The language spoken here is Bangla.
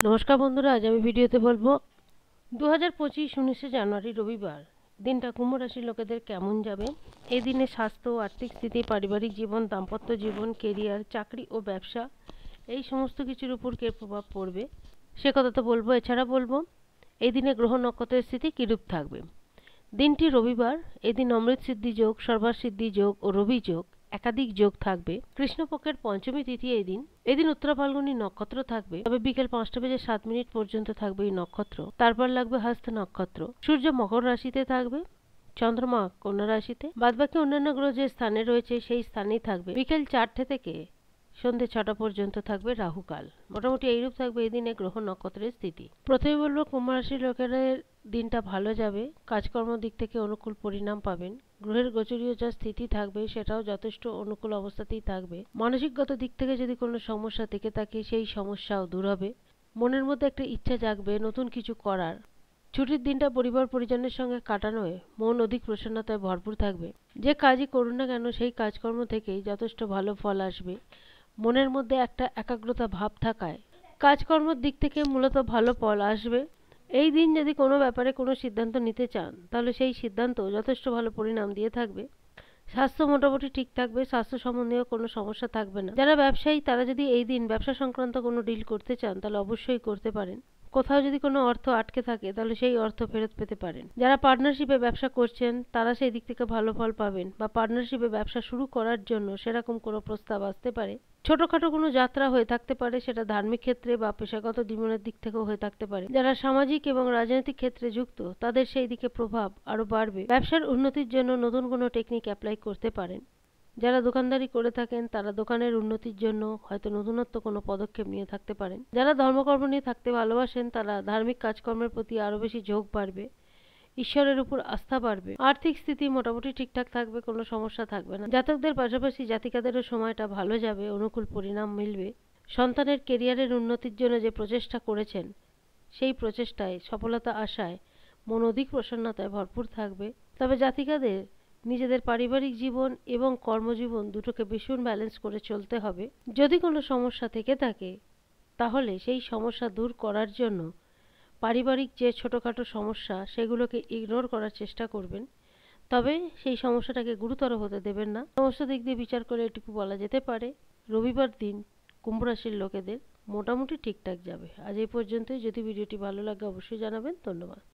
নমস্কার বন্ধুরা, আজ আমি ভিডিওতে বলবো 2025 19শে জানুয়ারি রবিবার দিনটা কুম্ভ রাশির লোকেদের কেমন যাবে। এই দিনে স্বাস্থ্য, আর্থিক স্থিতি, পারিবারিক জীবন, দাম্পত্য জীবন, কেরিয়ার, চাকরি ও ব্যবসা এই সমস্ত কিছুর উপর কে প্রভাব পড়বে সে কথা তো বলবো। এছাড়া বলবো এই দিনে গ্রহ নক্ষত্রের স্থিতি কিরূপ থাকবে। দিনটি রবিবার, এদিন অমৃত সিদ্ধি যোগ, সর্বাসিদ্ধি যোগ ও রবি যোগ একাধিক যোগ থাকবে। কৃষ্ণপক্ষের পঞ্চমী তিথি এদিন। এদিন উত্তরা ফাল্গুনী নক্ষত্র থাকবে, তবে বিকেল 5টা বেজে 7 মিনিট পর্যন্ত থাকবে এই নক্ষত্র। তারপর লাগবে হস্ত নক্ষত্র। সূর্য মকর রাশিতে থাকবে, চন্দ্রমা কন্যা রাশিতে। বাদবাকি অন্যান্য গ্রহ যে স্থানে রয়েছে সেই স্থানেই থাকবে। বিকেল 4টে থেকে সন্ধ্যে 6টা পর্যন্ত থাকবে রাহুকাল। মোটামুটি এইরূপ থাকবে এই দিনে গ্রহ নক্ষত্রের স্থিতি। প্রথমে বলবো কুম্ভ রাশির লোকেদের দিনটা ভালো যাবে, কাজকর্ম দিক থেকে অনুকূল পরিণাম পাবেন। গ্রহের গোচরীয় যা স্থিতি থাকবে সেটাও যথেষ্ট অনুকূল অবস্থাতেই থাকবে। মানসিকগত দিক থেকে যদি কোনো সমস্যা থেকে থাকে সেই সমস্যাও দূর হবে। মনের মধ্যে একটা ইচ্ছা জাগবে নতুন কিছু করার। ছুটির দিনটা পরিবার পরিজনের সঙ্গে কাটানোয় মন অধিক প্রসন্নতায় ভরপুর থাকবে। যে কাজই করুন না কেন সেই কাজকর্ম থেকেই যথেষ্ট ভালো ফল আসবে। মনের মধ্যে একটা একাগ্রতা ভাব থাকায় কাজকর্মের দিক থেকে মূলত ভালো ফল আসবে। এই দিন যদি কোনো ব্যাপারে কোনো সিদ্ধান্ত নিতে চান তাহলে সেই সিদ্ধান্ত যথেষ্ট ভালো পরিণাম দিয়ে থাকবে। স্বাস্থ্য মোটামুটি ঠিক থাকবে, স্বাস্থ্য সম্বন্ধীয় কোনো সমস্যা থাকবে না। যারা ব্যবসায়ী তারা যদি এই দিন ব্যবসা সংক্রান্ত কোনো ডিল করতে চান তাহলে অবশ্যই করতে পারেন। কোথাও যদি কোনো অর্থ আটকে থাকে তাহলে সেই অর্থ ফেরত পেতে পারেন। যারা পার্টনারশিপে ব্যবসা করছেন তারা সেই দিক থেকে ভালো ফল পাবেন, বা পার্টনারশিপে ব্যবসা শুরু করার জন্য সেরকম কোনো প্রস্তাব আসতে পারে। ছোটখাটো কোনো যাত্রা হয়ে থাকতে পারে, সেটা ধার্মিক ক্ষেত্রে বা পেশাগত জীবনের দিক থেকেও হয়ে থাকতে পারে। যারা সামাজিক এবং রাজনৈতিক ক্ষেত্রে যুক্ত তাদের সেই দিকে প্রভাব আরো বাড়বে। ব্যবসার উন্নতির জন্য নতুন কোনো টেকনিক অ্যাপ্লাই করতে পারেন। যারা দোকানদারি করে থাকেন তারা দোকানের উন্নতির জন্য হয়তো নতুনত্ব কোনো পদক্ষেপ নিয়ে থাকতে পারেন। যারা ধর্মকর্ম নিয়ে থাকতে ভালোবাসেন তারা ধার্মিক কাজকর্মের প্রতি আরো বেশি ঝোঁক বাড়বে, ঈশ্বরের উপর আস্থা বাড়বে। আর্থিক স্থিতি মোটামুটি ঠিকঠাক থাকবে, কোনো সমস্যা থাকবে না। জাতকদের পাশাপাশি জাতিকাদেরও সময়টা ভালো যাবে, অনুকূল পরিণাম মিলবে। সন্তানের কেরিয়ারের উন্নতির জন্য যে প্রচেষ্টা করেছেন সেই প্রচেষ্টায় সফলতা আসায় মন অধিক প্রসন্নতায় ভরপুর থাকবে। তবে জাতিকাদের নিজেদের পারিবারিক জীবন এবং কর্মজীবন দুটোকে ভীষণ ব্যালেন্স করে চলতে হবে। যদি কোনো সমস্যা থেকে থাকে তাহলে সেই সমস্যা দূর করার জন্য পারিবারিক যে ছোটোখাটো সমস্যা সেগুলোকে ইগনোর করার চেষ্টা করবেন, তবে সেই সমস্যাটাকে গুরুতর হতে দেবেন না। সমস্ত দিক দিয়ে বিচার করে এটুকু বলা যেতে পারে রবিবার দিন কুম্ভ রাশির লোকেদের মোটামুটি ঠিকঠাক যাবে। আজ এই পর্যন্তই। যদি ভিডিওটি ভালো লাগে অবশ্যই জানাবেন। ধন্যবাদ।